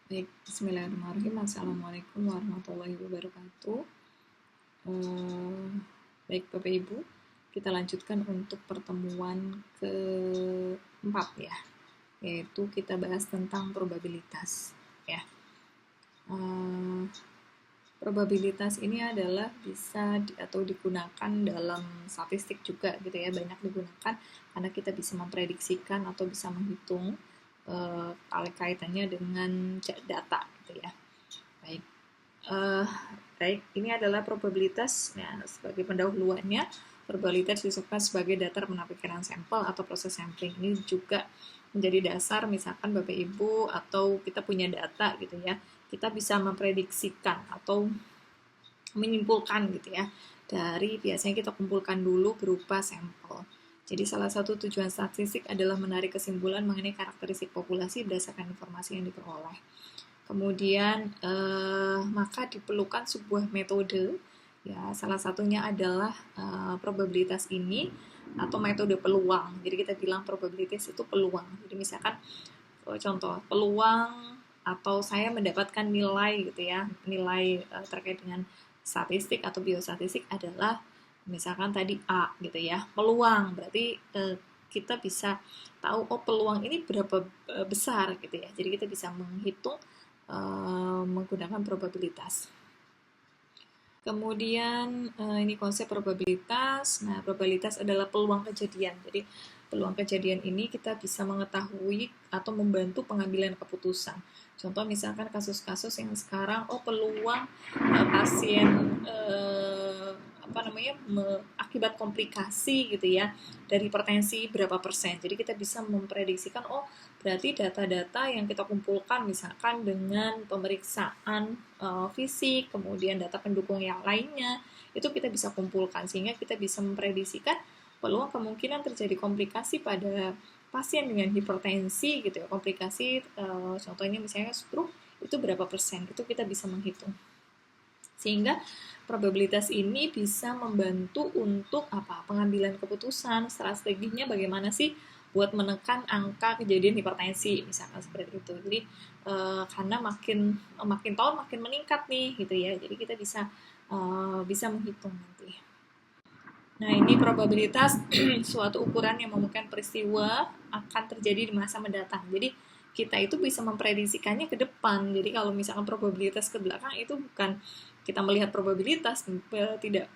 Baik, bismillahirrahmanirrahim. Assalamualaikum warahmatullahi wabarakatuh. Eh, Baik, Bapak Ibu, kita lanjutkan untuk pertemuan keempat ya, yaitu kita bahas tentang probabilitas ya. Eh, Probabilitas ini adalah bisa atau digunakan dalam statistik juga gitu ya, banyak digunakan karena kita bisa memprediksikan atau bisa menghitung kaitannya dengan data gitu ya. Baik. Uh, Baik, ini adalah probabilitas. Ya, sebagai pendahuluannya, probabilitas disebutkan sebagai data penampilkan sampel atau proses sampling. Ini juga menjadi dasar, misalkan Bapak Ibu atau kita punya data gitu ya, kita bisa memprediksikan atau menyimpulkan gitu ya dari biasanya kita kumpulkan dulu berupa sampel. Jadi salah satu tujuan statistik adalah menarik kesimpulan mengenai karakteristik populasi berdasarkan informasi yang diperoleh. Kemudian maka diperlukan sebuah metode, ya salah satunya adalah probabilitas ini atau metode peluang. Jadi kita bilang probabilitas itu peluang. Jadi misalkan contoh peluang atau saya mendapatkan nilai gitu ya, nilai terkait dengan statistik atau biostatistik adalah misalkan tadi A gitu ya, peluang berarti kita bisa tahu oh peluang ini berapa besar gitu ya. Jadi kita bisa menghitung menggunakan probabilitas. Kemudian ini konsep probabilitas. Nah, probabilitas adalah peluang kejadian. Jadi peluang kejadian ini kita bisa mengetahui atau membantu pengambilan keputusan. Contoh misalkan kasus-kasus yang sekarang peluang pasien akibat komplikasi gitu ya dari hipertensi berapa persen. Jadi kita bisa memprediksikan berarti data-data yang kita kumpulkan misalkan dengan pemeriksaan fisik, kemudian data pendukung yang lainnya, itu kita bisa kumpulkan sehingga kita bisa memprediksikan peluang kemungkinan terjadi komplikasi pada pasien dengan hipertensi gitu ya. Komplikasi contohnya misalnya stroke itu berapa persen, itu kita bisa menghitung. Sehingga probabilitas ini bisa membantu untuk pengambilan keputusan, strateginya bagaimana sih buat menekan angka kejadian hipertensi misalkan seperti itu. Jadi karena makin tahun makin meningkat nih gitu ya. Jadi kita bisa menghitung nanti. Nah, ini probabilitas suatu ukuran yang memungkinkan peristiwa akan terjadi di masa mendatang. Jadi kita itu bisa memprediksikannya ke depan. Jadi kalau misalkan probabilitas ke belakang itu bukan kita melihat probabilitas, tidak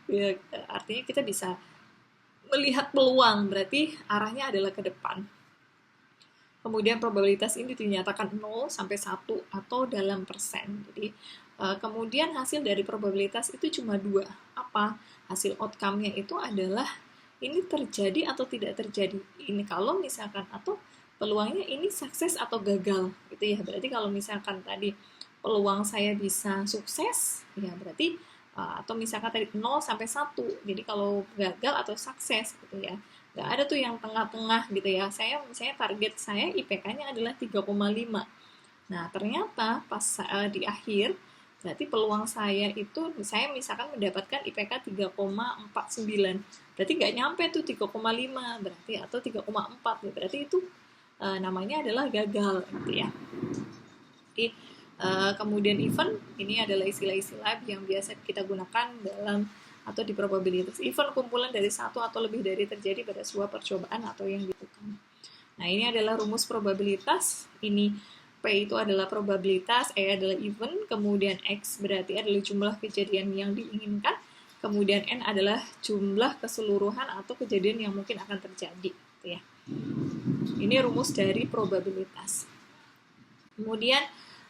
artinya kita bisa melihat peluang, berarti arahnya adalah ke depan. Kemudian probabilitas ini dinyatakan 0 sampai 1 atau dalam persen. Jadi kemudian hasil dari probabilitas itu cuma 2. Apa? Hasil outcome-nya itu adalah ini terjadi atau tidak terjadi. Ini kalau misalkan atau peluangnya ini sukses atau gagal gitu ya. Berarti kalau misalkan tadi peluang saya bisa sukses, ya berarti atau misalkan tadi 0 sampai 1. Jadi kalau gagal atau sukses gitu ya. Nggak ada tuh yang tengah-tengah gitu ya. Saya misalnya target saya IPK-nya adalah 3,5. Nah, ternyata pas di akhir berarti peluang saya itu saya misalkan mendapatkan IPK 3,49. Berarti nggak nyampe tuh 3,5 berarti atau 3,4 berarti itu namanya adalah gagal gitu ya. Jadi kemudian event ini adalah istilah-istilah yang biasa kita gunakan dalam atau di probabilitas. Event kumpulan dari satu atau lebih dari terjadi pada sebuah percobaan atau yang dilakukan. Nah, ini adalah rumus probabilitas. Ini P itu adalah probabilitas, E adalah event, kemudian X berarti adalah jumlah kejadian yang diinginkan, kemudian N adalah jumlah keseluruhan atau kejadian yang mungkin akan terjadi. Gitu ya. Ini rumus dari probabilitas. Kemudian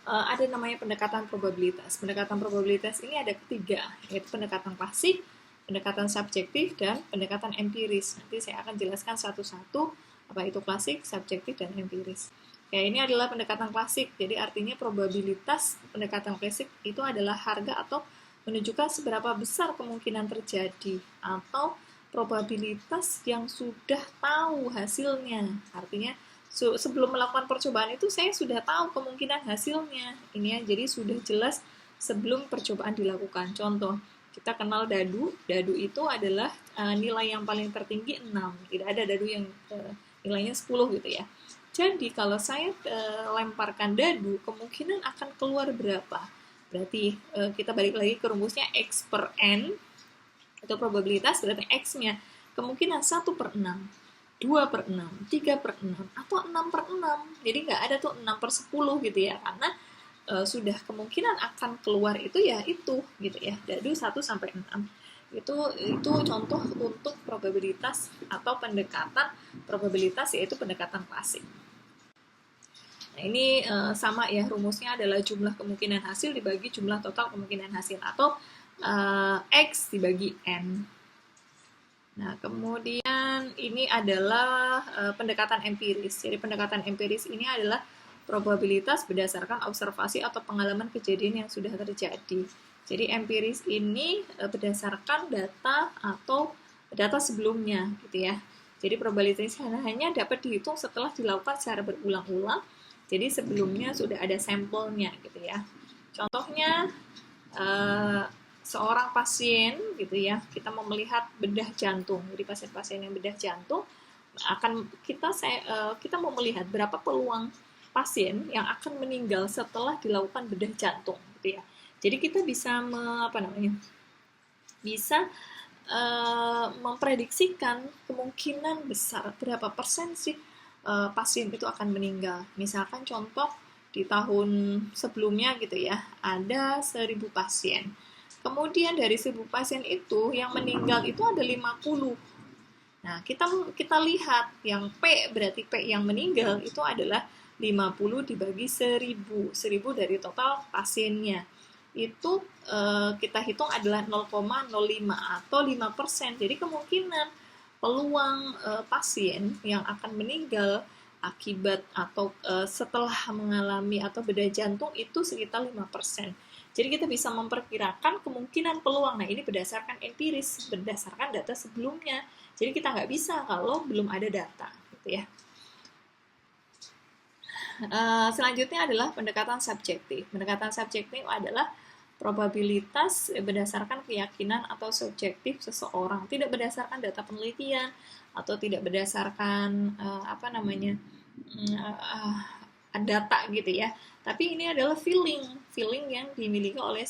ada namanya pendekatan probabilitas. Pendekatan probabilitas ini ada ketiga, yaitu pendekatan klasik, pendekatan subjektif, dan pendekatan empiris. Nanti saya akan jelaskan satu-satu apa itu klasik, subjektif, dan empiris. Ya, ini adalah pendekatan klasik. Jadi artinya probabilitas pendekatan klasik itu adalah harga atau menunjukkan seberapa besar kemungkinan terjadi atau probabilitas yang sudah tahu hasilnya. Artinya sebelum melakukan percobaan itu saya sudah tahu kemungkinan hasilnya. Ini ya, jadi sudah jelas sebelum percobaan dilakukan. Contoh, kita kenal dadu. Dadu itu adalah nilai yang paling tertinggi 6. Tidak ada dadu yang nilainya 10 gitu ya. Jadi kalau saya lemparkan dadu, kemungkinan akan keluar berapa? Berarti kita balik lagi ke rumusnya X per N, itu probabilitas, berarti X-nya kemungkinan 1/6, 2/6, 3/6, atau 6/6. Jadi nggak ada tuh 6/10 gitu ya, karena sudah kemungkinan akan keluar itu ya itu gitu ya, dadu 1-6. Itu contoh untuk probabilitas atau pendekatan probabilitas, yaitu pendekatan klasik. Nah, ini sama ya, rumusnya adalah jumlah kemungkinan hasil dibagi jumlah total kemungkinan hasil, atau X dibagi N. Nah, kemudian ini adalah pendekatan empiris. Jadi pendekatan empiris ini adalah probabilitas berdasarkan observasi atau pengalaman kejadian yang sudah terjadi. Jadi empiris ini berdasarkan data atau data sebelumnya gitu ya. Jadi probabilitas hanya dapat dihitung setelah dilakukan secara berulang-ulang. Jadi sebelumnya sudah ada sampelnya gitu ya. Contohnya seorang pasien gitu ya, kita mau melihat bedah jantung. Jadi pasien-pasien yang bedah jantung kita mau melihat berapa peluang pasien yang akan meninggal setelah dilakukan bedah jantung gitu ya. Jadi kita bisa memprediksikan kemungkinan besar berapa persen sih pasien itu akan meninggal. Misalkan contoh di tahun sebelumnya gitu ya, ada 1.000 pasien. Kemudian dari 1.000 pasien itu yang meninggal itu ada 50. Nah, kita lihat yang P, berarti P yang meninggal itu adalah 50 dibagi 1.000. 1.000 dari total pasiennya. Itu kita hitung adalah 0,05 atau 5%. Jadi kemungkinan peluang pasien yang akan meninggal akibat atau setelah mengalami atau bedah jantung itu sekitar 5%. Jadi kita bisa memperkirakan kemungkinan peluang. Nah, ini berdasarkan empiris, berdasarkan data sebelumnya. Jadi kita nggak bisa kalau belum ada data, gitu ya. Selanjutnya adalah pendekatan subjektif. Pendekatan subjektif adalah probabilitas berdasarkan keyakinan atau subjektif seseorang, tidak berdasarkan data penelitian atau tidak berdasarkan data gitu ya. Tapi ini adalah feeling yang dimiliki oleh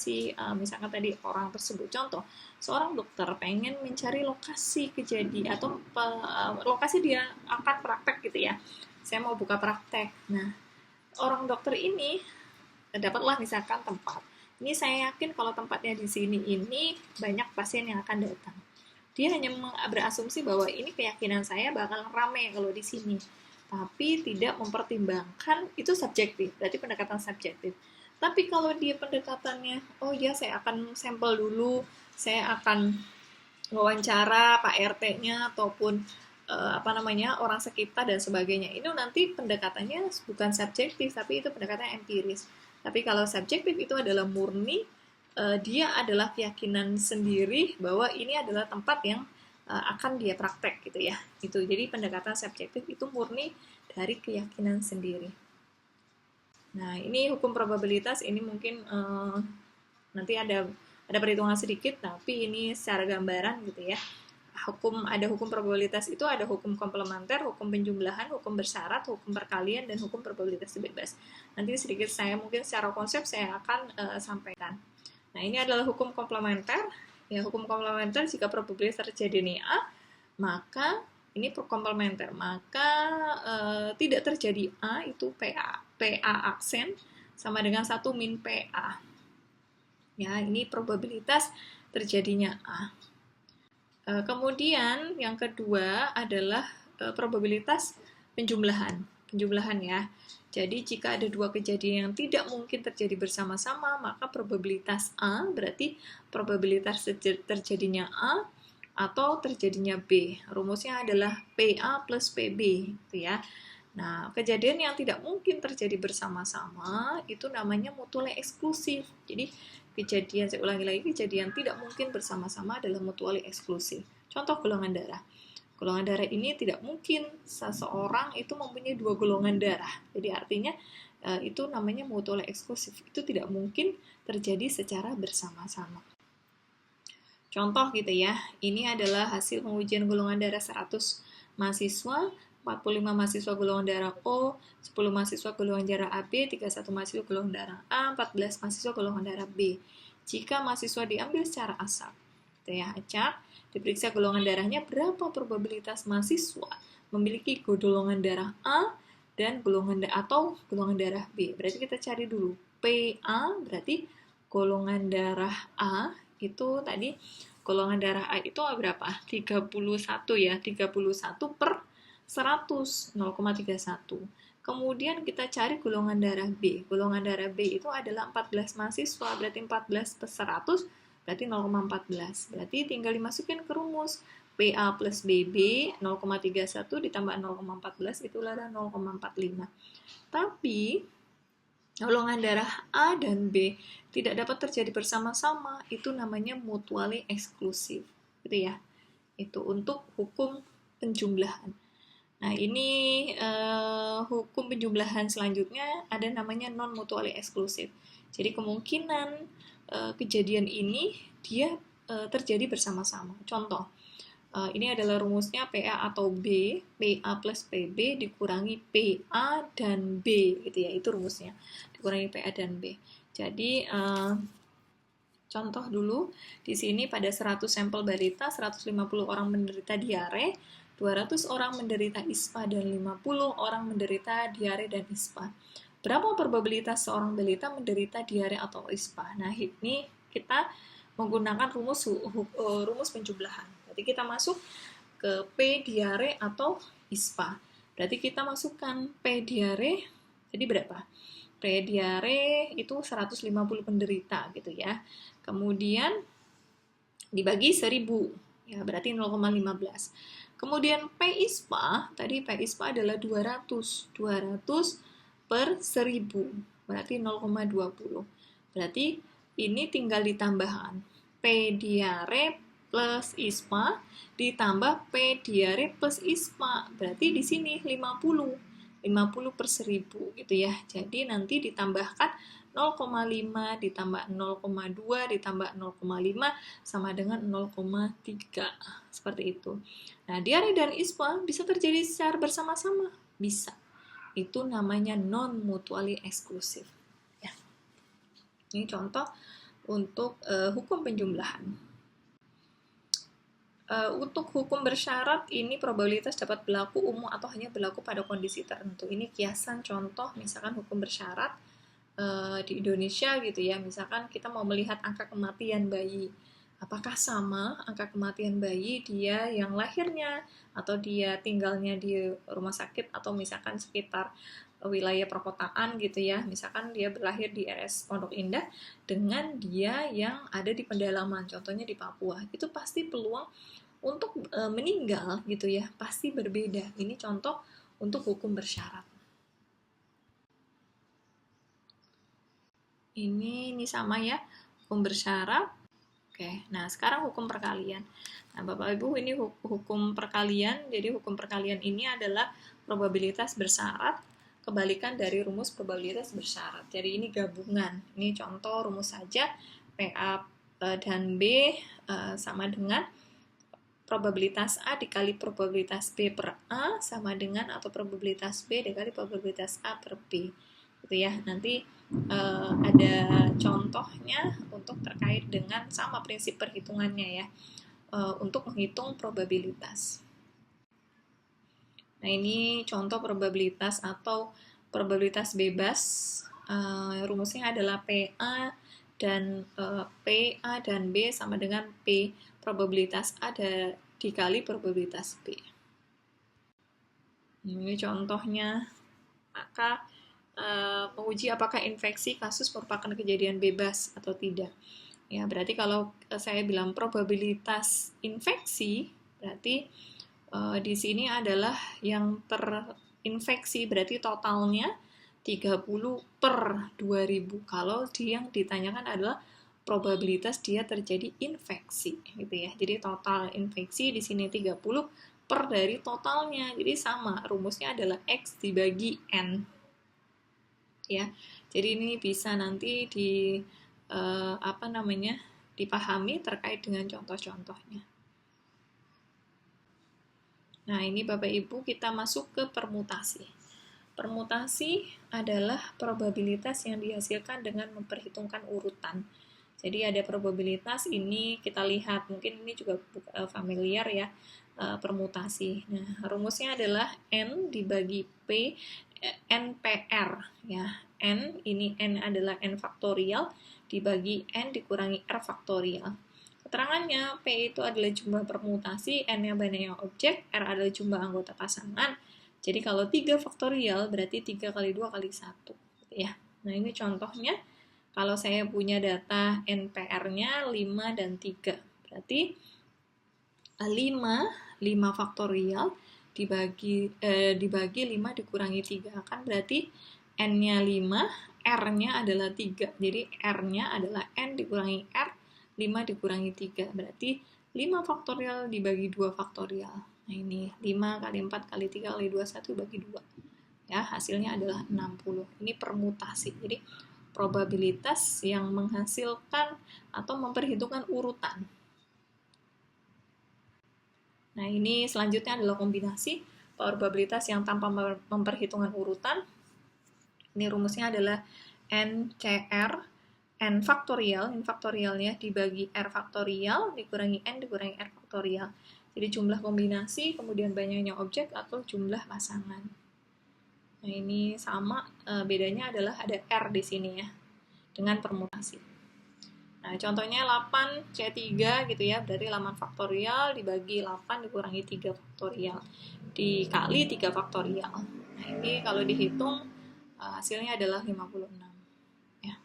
misalkan tadi orang tersebut. Contoh, seorang dokter pengen mencari lokasi kejadian atau lokasi dia akan praktek gitu ya. Saya mau buka praktek. Nah, orang dokter ini dapatlah misalkan tempat. Ini saya yakin kalau tempatnya di sini ini banyak pasien yang akan datang. Dia hanya berasumsi bahwa ini keyakinan saya bakal ramai kalau di sini. Tapi tidak mempertimbangkan, itu subjektif, berarti pendekatan subjektif. Tapi kalau dia pendekatannya, oh ya saya akan sampel dulu, saya akan wawancara Pak RT-nya ataupun orang sekitar dan sebagainya. Ini nanti pendekatannya bukan subjektif, tapi itu pendekatan empiris. Tapi kalau subjektif itu adalah murni, dia adalah keyakinan sendiri bahwa ini adalah tempat yang akan dia praktek gitu ya. Itu jadi pendekatan subjektif itu murni dari keyakinan sendiri. Nah, ini hukum probabilitas, ini mungkin nanti ada perhitungan sedikit, tapi ini secara gambaran gitu ya. Ada hukum probabilitas itu ada hukum komplementer, hukum penjumlahan, hukum bersyarat, hukum perkalian, dan hukum probabilitas bebas. Nanti sedikit mungkin secara konsep saya akan sampaikan. Nah, ini adalah hukum komplementer. Ya, hukum komplementer, jika probabilitas terjadi A, maka ini komplementer, maka tidak terjadi A itu PA aksen sama dengan 1 min PA. Ya, ini probabilitas terjadinya A. Kemudian yang kedua adalah probabilitas penjumlahan ya. Jadi jika ada dua kejadian yang tidak mungkin terjadi bersama-sama, maka probabilitas A berarti probabilitas terjadinya A atau terjadinya B. Rumusnya adalah PA plus PB gitu ya. Nah, kejadian yang tidak mungkin terjadi bersama-sama itu namanya mutually eksklusif. Jadi saya ulangi lagi, kejadian tidak mungkin bersama-sama adalah mutually eksklusif. Contoh golongan darah. Golongan darah ini tidak mungkin seseorang itu mempunyai 2 golongan darah. Jadi artinya itu namanya mutually eksklusif. Itu tidak mungkin terjadi secara bersama-sama. Contoh gitu ya, ini adalah hasil pengujian golongan darah 100 mahasiswa 45 mahasiswa golongan darah O, 10 mahasiswa golongan darah AB, 31 mahasiswa golongan darah A, 14 mahasiswa golongan darah B. Jika mahasiswa diambil secara acak, diperiksa golongan darahnya, berapa probabilitas mahasiswa memiliki golongan darah A dan golongan darah B. Berarti kita cari dulu PA, berarti golongan darah A itu tadi, golongan darah A itu berapa? 31 ya, 31 per 100, 0,31. Kemudian kita cari golongan darah B. Golongan darah B itu adalah 14 mahasiswa, berarti 14 per 100, berarti 0,14. Berarti tinggal dimasukin ke rumus. PA plus BB, 0,31 ditambah 0,14, itulah 0,45. Tapi, golongan darah A dan B tidak dapat terjadi bersama-sama, itu namanya mutually exclusive, gitu ya. Itu untuk hukum penjumlahan. Nah, ini hukum penjumlahan selanjutnya ada namanya non mutually exclusive. Jadi kemungkinan kejadian ini dia terjadi bersama-sama. Contoh, ini adalah rumusnya PA atau B, PA plus PB dikurangi PA dan B, gitu ya, itu rumusnya, dikurangi PA dan B. Jadi, contoh dulu, di sini pada 100 sampel balita, 150 orang menderita diare, 200 orang menderita ISPA, dan 50 orang menderita diare dan ISPA. Berapa probabilitas seorang balita menderita diare atau ISPA? Nah, ini kita menggunakan rumus penjumlahan. Berarti kita masuk ke P diare atau ISPA. Berarti kita masukkan P diare, jadi berapa? P diare itu 150 penderita gitu ya. Kemudian dibagi 1000, ya berarti 0,15. Kemudian P ISPA, tadi P ISPA adalah 200 per 1000, berarti 0,20. Berarti ini tinggal ditambahkan P diare plus ISPA ditambah P diare plus ISPA, berarti di sini 50 per 1000 gitu ya. Jadi nanti ditambahkan 0,5 ditambah 0,2 ditambah 0,5 sama dengan 0,3, seperti itu. Nah, diare dan ISPA bisa terjadi secara bersama-sama, bisa. Itu namanya non mutually exclusive. Ya. Ini contoh untuk hukum penjumlahan. Untuk hukum bersyarat, ini probabilitas dapat berlaku umum atau hanya berlaku pada kondisi tertentu. Ini kiasan contoh, misalkan hukum bersyarat di Indonesia gitu ya. Misalkan kita mau melihat angka kematian bayi. Apakah sama angka kematian bayi dia yang lahirnya atau dia tinggalnya di rumah sakit atau misalkan sekitar wilayah perkotaan gitu ya, misalkan dia berlahir di RS Pondok Indah dengan dia yang ada di pedalaman, contohnya di Papua, itu pasti peluang untuk meninggal gitu ya pasti berbeda. Ini contoh untuk hukum bersyarat. Ini sama ya, hukum bersyarat. Oke, nah sekarang hukum perkalian. Nah, Bapak Ibu, ini hukum perkalian. Jadi hukum perkalian ini adalah probabilitas bersyarat kebalikan dari rumus probabilitas bersyarat. Jadi ini gabungan. Ini contoh rumus saja, PA dan B sama dengan probabilitas A dikali probabilitas B per A sama dengan atau probabilitas B dikali probabilitas A per B. Gitu ya. Nanti ada contohnya untuk terkait dengan sama prinsip perhitungannya ya, untuk menghitung probabilitas. Nah, ini contoh probabilitas atau probabilitas bebas. Rumusnya adalah PA dan B sama dengan P probabilitas A dikali probabilitas B. Ini contohnya, maka menguji apakah infeksi kasus merupakan kejadian bebas atau tidak. Ya, berarti kalau saya bilang probabilitas infeksi, berarti di sini adalah yang terinfeksi, berarti totalnya 30 per 2000. Kalau yang ditanyakan adalah probabilitas dia terjadi infeksi, gitu ya. Jadi total infeksi di sini 30 per dari totalnya. Jadi sama, rumusnya adalah X dibagi N. Ya, jadi ini bisa nanti dipahami terkait dengan contoh-contohnya. Nah, ini Bapak Ibu kita masuk ke permutasi. Permutasi adalah probabilitas yang dihasilkan dengan memperhitungkan urutan. Jadi ada probabilitas ini kita lihat, mungkin ini juga familiar ya, permutasi. Nah, rumusnya adalah N dibagi P, NPR ya. N ini N adalah N faktorial dibagi N dikurangi R faktorial. Keterangannya, P itu adalah jumlah permutasi, N-nya banyaknya objek, R adalah jumlah anggota pasangan. Jadi kalau 3 faktorial berarti 3 kali 2 kali 1. Gitu ya. Nah ini contohnya, kalau saya punya data NPR-nya 5 dan 3. Berarti 5 faktorial dibagi 5 dikurangi 3. Kan berarti N-nya 5, R-nya adalah 3. Jadi R-nya adalah N dikurangi R, 5 dikurangi 3. Berarti 5 faktorial dibagi 2 faktorial. Nah ini 5 kali 4 kali 3 kali 2, 1 bagi 2. Ya, hasilnya adalah 60. Ini permutasi. Jadi probabilitas yang menghasilkan atau memperhitungkan urutan. Nah, ini selanjutnya adalah kombinasi probabilitas yang tanpa memperhitungan urutan. Ini rumusnya adalah NCR, N faktorialnya dibagi R faktorial dikurangi N dikurangi R faktorial. Jadi jumlah kombinasi, kemudian banyaknya objek atau jumlah pasangan. Nah, ini sama, bedanya adalah ada R di sini ya, dengan permutasi. Nah, contohnya 8C3 gitu ya, berarti 8 faktorial dibagi 8 dikurangi 3 faktorial, dikali 3 faktorial. Nah, ini kalau dihitung, hasilnya adalah 56. Ya.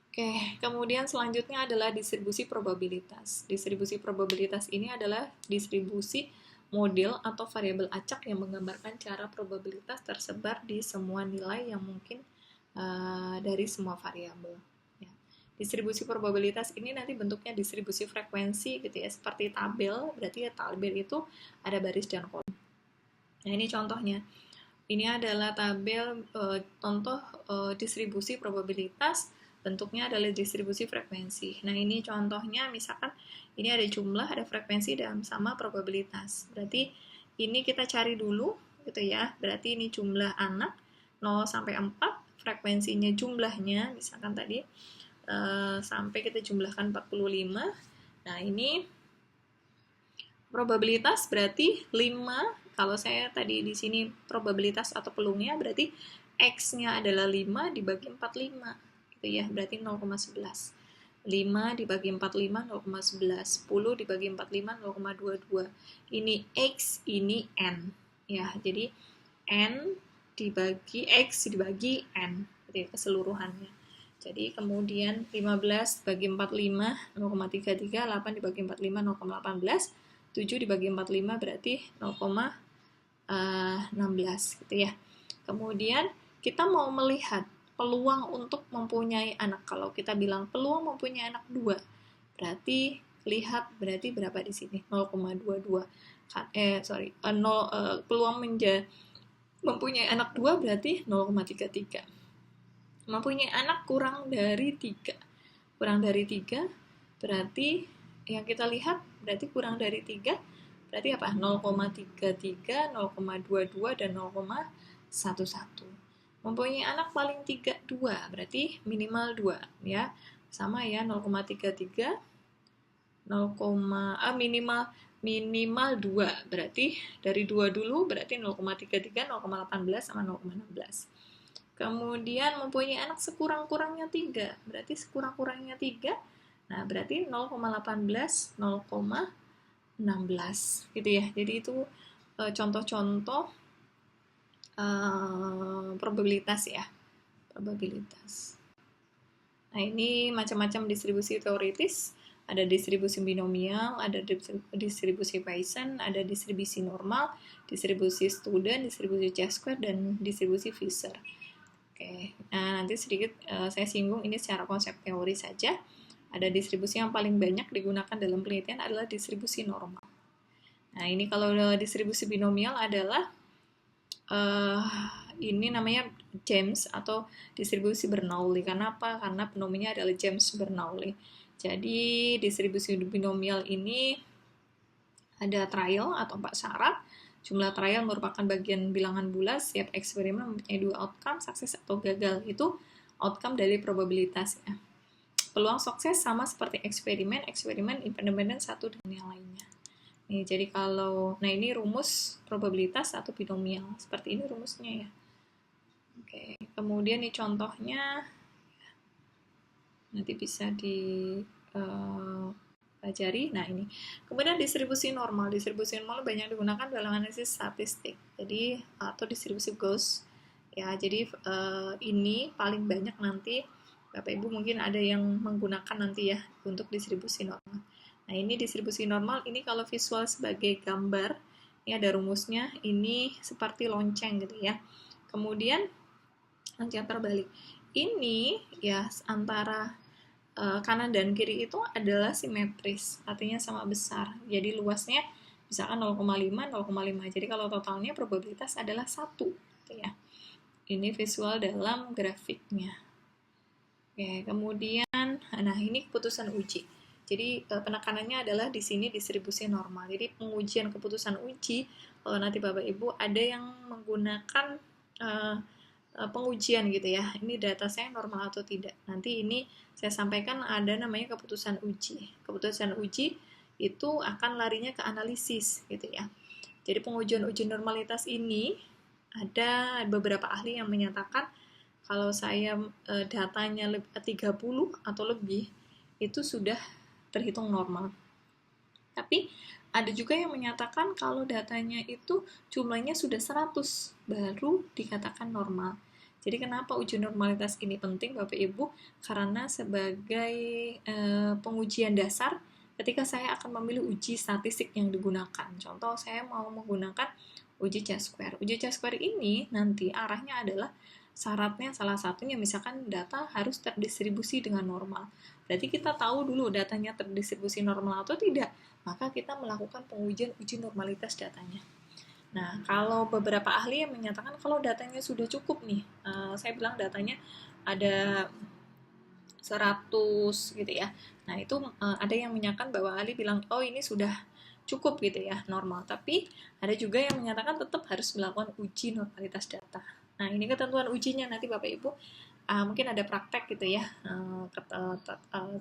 Oke, kemudian selanjutnya adalah distribusi probabilitas. Distribusi probabilitas ini adalah distribusi model atau variabel acak yang menggambarkan cara probabilitas tersebar di semua nilai yang mungkin dari semua variabel. Ya. Distribusi probabilitas ini nanti bentuknya distribusi frekuensi gitu ya, seperti tabel. Berarti ya tabel itu ada baris dan kolom. Nah ini contohnya. Ini adalah tabel contoh distribusi probabilitas. Bentuknya adalah distribusi frekuensi. Nah ini contohnya, misalkan ini ada jumlah, ada frekuensi, dan sama probabilitas. Berarti ini kita cari dulu gitu ya. Berarti ini jumlah anak 0 sampai 4, frekuensinya jumlahnya misalkan tadi sampai kita jumlahkan 45. Nah ini probabilitas berarti 5. Kalau saya tadi di sini probabilitas atau peluangnya berarti X-nya adalah 5 dibagi 45. Gitu ya, berarti 0,11. 5 dibagi 45 0,11, 10 dibagi 45 0,22. Ini X, ini N. Ya, jadi N dibagi X dibagi N, jadi keseluruhannya. Jadi kemudian 15 dibagi 45 0,33, 8 dibagi 45 0,18, 7 dibagi 45 berarti 0,16 gitu ya. Kemudian kita mau melihat peluang untuk mempunyai anak. Kalau kita bilang peluang mempunyai anak 2, berarti lihat berarti berapa di sini? 0,22. Peluang mempunyai anak 2 berarti 0,33. Mempunyai anak kurang dari 3. Kurang dari 3 berarti yang kita lihat berarti kurang dari 3 berarti apa? 0,33, 0,22 dan 0,11. Mempunyai anak paling 2, berarti minimal 2 ya. Sama ya, 0,33 minimal 2, berarti dari 2 dulu berarti 0,33, 0,18 sama 0,16. Kemudian mempunyai anak sekurang-kurangnya 3, berarti sekurang-kurangnya 3. Nah, berarti 0,18, 0,16 gitu ya. Jadi itu contoh-contoh probabilitas ya, probabilitas. Nah ini macam-macam distribusi teoritis, ada distribusi binomial, ada distribusi Poisson, ada distribusi normal, distribusi student, distribusi chi-square, dan distribusi Fisher. Oke, nah nanti sedikit saya singgung ini secara konsep teori saja. Ada distribusi yang paling banyak digunakan dalam penelitian adalah distribusi normal. Nah ini kalau distribusi binomial adalah ini namanya James atau distribusi Bernoulli. Karena apa? Karena penominya adalah James Bernoulli. Jadi distribusi binomial ini Ada trial atau 4 syarat. Jumlah trial merupakan bagian bilangan bulat, setiap eksperimen mempunyai 2 outcome, sukses atau gagal. Itu outcome dari probabilitas ya. Peluang sukses sama seperti eksperimen independen satu dengan yang lainnya. Nih, jadi kalau, nah ini rumus probabilitas atau binomial. Seperti ini rumusnya ya. Oke, kemudian nih contohnya, nanti bisa pelajari. Nah ini, kemudian distribusi normal. Distribusi normal banyak digunakan dalam analisis statistik. Jadi atau distribusi Gauss. Ya, jadi ini paling banyak nanti Bapak Ibu mungkin ada yang menggunakan nanti ya untuk distribusi normal. Nah ini distribusi normal, ini kalau visual sebagai gambar, ini ada rumusnya, ini seperti lonceng gitu ya. Kemudian lonceng terbalik. Ini ya antara kanan dan kiri itu adalah simetris, artinya sama besar. Jadi luasnya misalkan 0,5, 0,5. Jadi kalau totalnya probabilitas adalah 1 gitu ya. Ini visual dalam grafiknya. Oke, kemudian nah ini keputusan uji. Jadi penekanannya adalah di sini distribusi normal. Jadi pengujian keputusan uji, kalau nanti Bapak Ibu ada yang menggunakan pengujian gitu ya, ini data saya normal atau tidak. Nanti ini saya sampaikan ada namanya keputusan uji. Keputusan uji itu akan larinya ke analisis gitu ya. Jadi pengujian uji normalitas ini ada beberapa ahli yang menyatakan kalau saya datanya 30 atau lebih itu sudah terhitung normal. Tapi ada juga yang menyatakan kalau datanya itu jumlahnya sudah 100 baru dikatakan normal. Jadi kenapa uji normalitas ini penting Bapak Ibu? Karena sebagai pengujian dasar ketika saya akan memilih uji statistik yang digunakan. Contoh saya mau menggunakan uji C-square. Uji C-square ini nanti arahnya adalah syaratnya salah satunya misalkan data harus terdistribusi dengan normal. Berarti kita tahu dulu datanya terdistribusi normal atau tidak, maka kita melakukan pengujian uji normalitas datanya. Nah, kalau beberapa ahli yang menyatakan kalau datanya sudah cukup nih, saya bilang datanya ada 100 gitu ya. Nah, itu ada yang menyatakan bahwa ahli bilang, oh ini sudah cukup gitu ya, normal. Tapi ada juga yang menyatakan tetap harus melakukan uji normalitas data. Nah, ini ketentuan ujinya nanti Bapak Ibu mungkin ada praktek gitu ya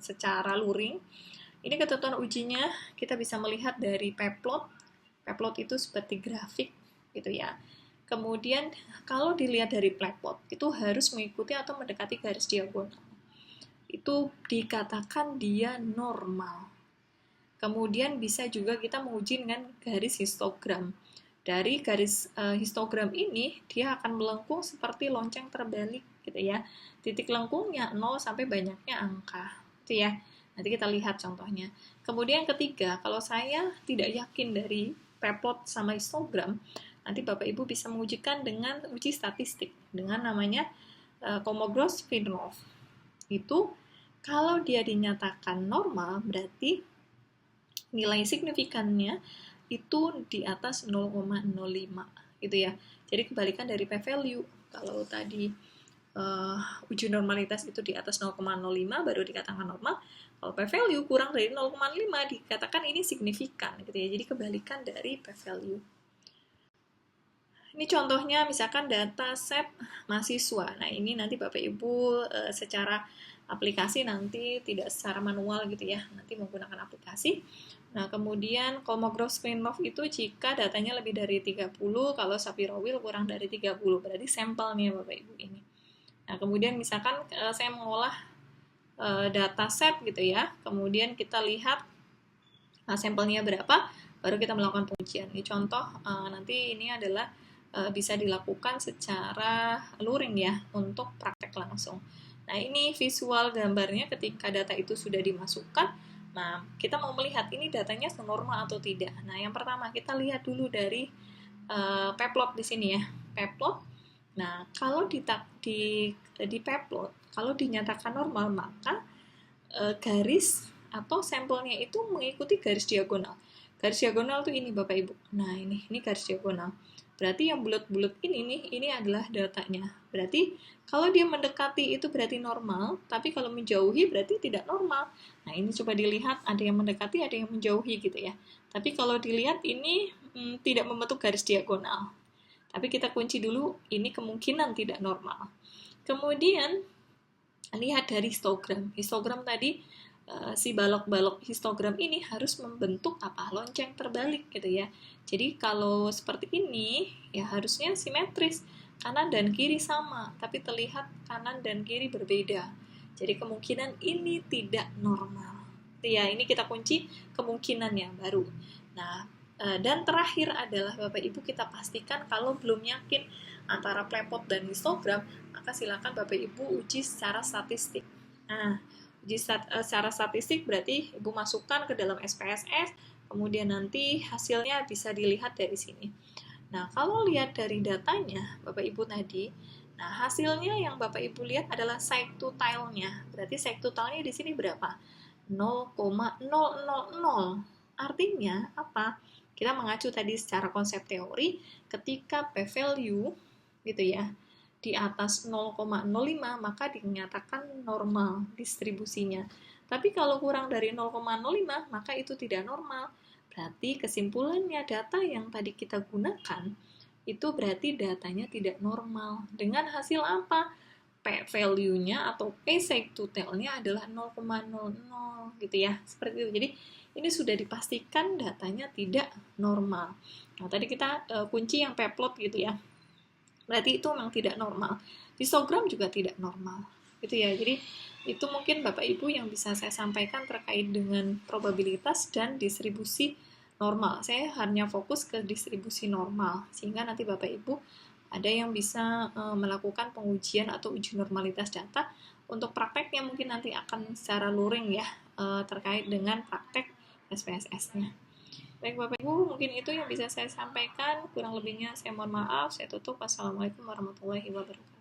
secara luring. Ini ketentuan ujinya kita bisa melihat dari peplot. Peplot itu seperti grafik gitu ya. Kemudian kalau dilihat dari peplot itu harus mengikuti atau mendekati garis diagonal. Itu dikatakan dia normal. Kemudian bisa juga kita menguji dengan garis histogram. Dari garis histogram ini dia akan melengkung seperti lonceng terbalik gitu ya. Titik lengkungnya 0 sampai banyaknya angka gitu ya. Nanti kita lihat contohnya. Kemudian ketiga, kalau saya tidak yakin dari peplot sama histogram, nanti Bapak Ibu bisa mengujikan dengan uji statistik dengan namanya Kolmogorov-Smirnov. Itu kalau dia dinyatakan normal berarti nilai signifikannya itu di atas 0,05 gitu ya. Jadi kebalikan dari p-value. Kalau tadi uji normalitas itu di atas 0,05 baru dikatakan normal. Kalau p-value kurang dari 0,5 dikatakan ini signifikan gitu ya. Jadi kebalikan dari p-value. Ini contohnya misalkan data set mahasiswa. Nah, ini nanti Bapak Ibu secara aplikasi nanti tidak secara manual gitu ya. Nanti menggunakan aplikasi. Nah, kemudian Kolmogorov-Smirnov itu jika datanya lebih dari 30, kalau Shapiro-Wilk kurang dari 30, berarti sampelnya Bapak Ibu ini. Nah, kemudian misalkan saya mengolah data set gitu ya, kemudian kita lihat sampelnya berapa, baru kita melakukan pengujian. Ini contoh, nanti ini adalah bisa dilakukan secara luring ya, untuk praktek langsung. Nah, ini visual gambarnya ketika data itu sudah dimasukkan. Nah, kita mau melihat ini datanya normal atau tidak. Nah, yang pertama kita lihat dulu dari peplot di sini ya. Peplot. Nah, kalau di peplot, kalau dinyatakan normal, maka garis atau sampelnya itu mengikuti garis diagonal. garis diagonal tuh ini Bapak Ibu. Nah, ini garis diagonal. Berarti yang bulat-bulat ini nih, ini adalah datanya. Berarti kalau dia mendekati itu berarti normal, tapi kalau menjauhi berarti tidak normal. Nah, ini coba dilihat, ada yang mendekati, ada yang menjauhi gitu ya. Tapi kalau dilihat ini tidak membentuk garis diagonal. Tapi kita kunci dulu, ini kemungkinan tidak normal. Kemudian, lihat dari histogram. Histogram tadi, si balok-balok histogram ini harus membentuk apa? Lonceng terbalik gitu ya. Jadi kalau seperti ini ya harusnya simetris, kanan dan kiri sama, tapi terlihat kanan dan kiri berbeda. Jadi kemungkinan ini tidak normal. Ya, ini kita kunci kemungkinan yang baru. Nah, dan terakhir adalah Bapak Ibu kita pastikan kalau belum yakin antara plepot dan histogram, maka silakan Bapak Ibu uji secara statistik. Nah, secara statistik berarti Ibu masukkan ke dalam SPSS, kemudian nanti hasilnya bisa dilihat dari sini. Nah, kalau lihat dari datanya Bapak Ibu tadi, nah hasilnya yang Bapak Ibu lihat adalah sectile-nya. Berarti sectile-nya di sini berapa? 0,000. Artinya apa? Kita mengacu tadi secara konsep teori, ketika p-value gitu ya, di atas 0,05 maka dinyatakan normal distribusinya. Tapi kalau kurang dari 0,05 maka itu tidak normal. Berarti kesimpulannya data yang tadi kita gunakan itu berarti datanya tidak normal. Dengan hasil apa? P-value-nya atau P-sectile-nya adalah 0,00 gitu ya. Seperti itu. Jadi ini sudah dipastikan datanya tidak normal. Nah, tadi kita kunci yang p-plot gitu ya. Berarti itu memang tidak normal. Histogram juga tidak normal. Gitu ya. Jadi itu mungkin Bapak Ibu yang bisa saya sampaikan terkait dengan probabilitas dan distribusi normal. Saya hanya fokus ke distribusi normal sehingga nanti Bapak Ibu ada yang bisa melakukan pengujian atau uji normalitas data. Untuk prakteknya mungkin nanti akan secara luring ya terkait dengan praktek SPSS-nya. Baik Bapak Ibu, mungkin itu yang bisa saya sampaikan. Kurang lebihnya saya mohon maaf. Saya tutup. Wassalamualaikum warahmatullahi wabarakatuh.